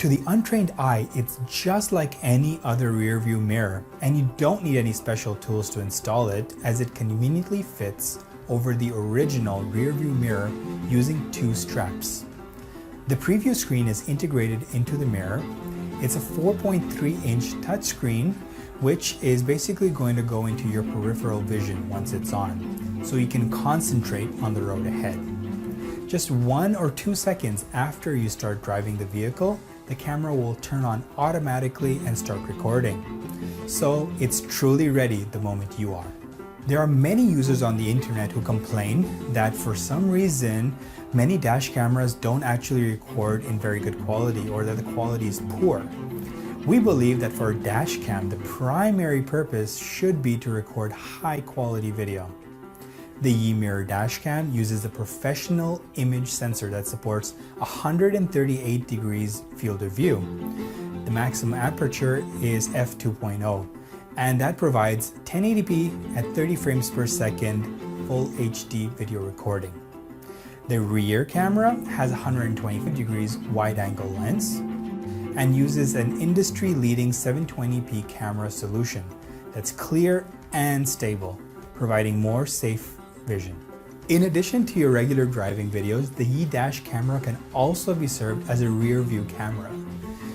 To the untrained eye, it's just like any other rear view mirror, and you don't need any special tools to install it, as it conveniently fits over the original rear view mirror using 2 straps. The preview screen is integrated into the mirror. It's a 4.3-inch touchscreen, which is basically going to go into your peripheral vision once it's on, so you can concentrate on the road ahead. Just 1 or 2 seconds after you start driving the vehicle, the camera will turn on automatically and start recording. So it's truly ready the moment you are. There are many users on the internet who complain that for some reason, many dash cameras don't actually record in very good quality, or that the quality is poor. We believe that for a dash cam, the primary purpose should be to record high quality video. The eMirror dashcam uses a professional image sensor that supports 138 degrees field of view. The maximum aperture is f2.0, and that provides 1080p at 30 frames per second full HD video recording. The rear camera has a 125 degrees wide-angle lens and uses an industry-leading 720p camera solution that's clear and stable, providing more safe vision. In addition to your regular driving videos, the eDash camera can also be served as a rear view camera.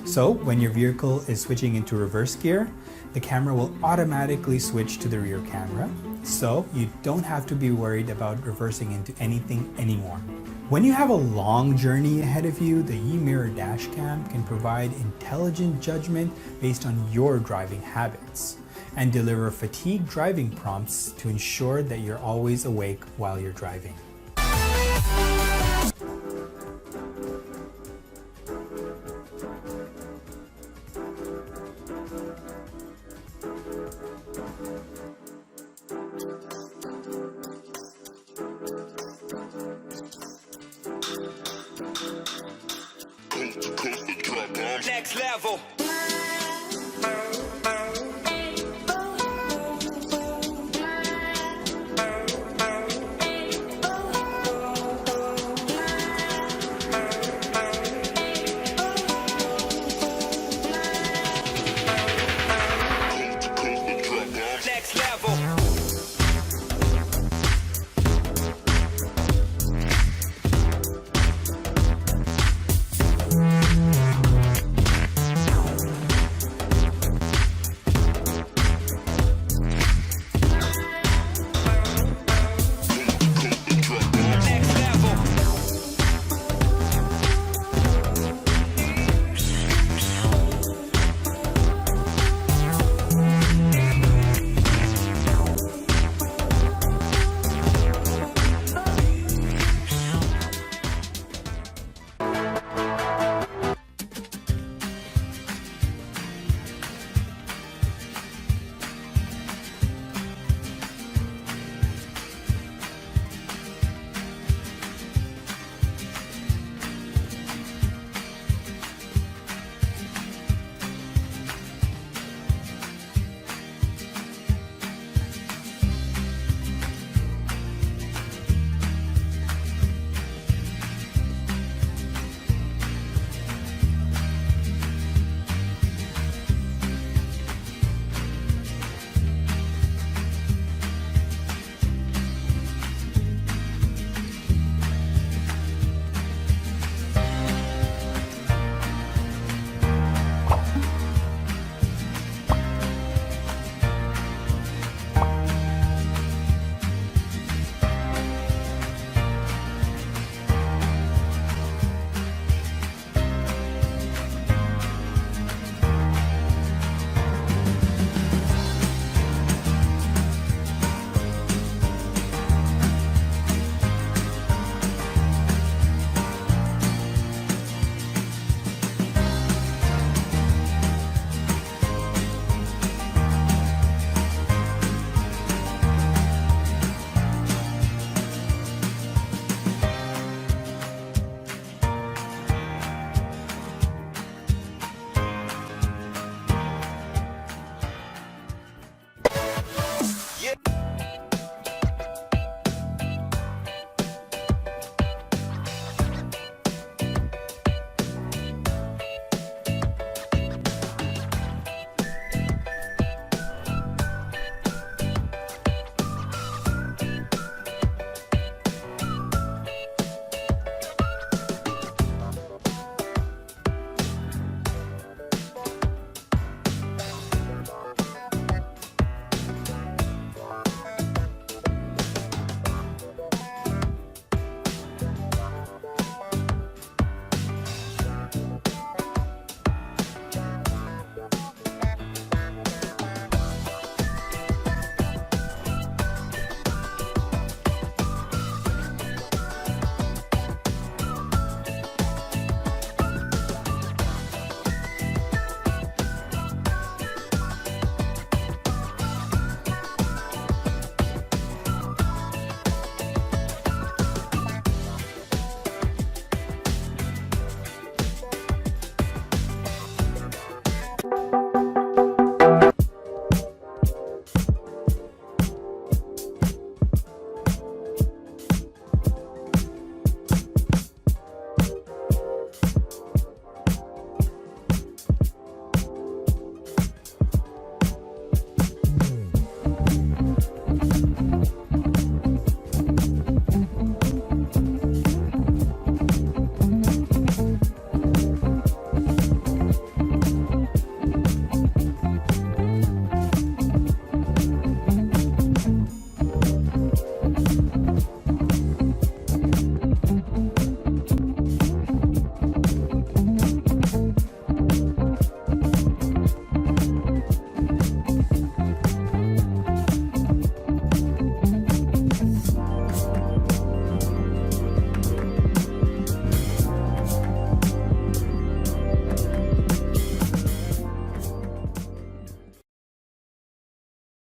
So when your vehicle is switching into reverse gear, the camera will automatically switch to the rear camera, so you don't have to be worried about reversing into anything anymore. When you have a long journey ahead of you, the eMirror dashcam can provide intelligent judgment based on your driving habits and deliver fatigue driving prompts to ensure that you're always awake while you're driving. Next level.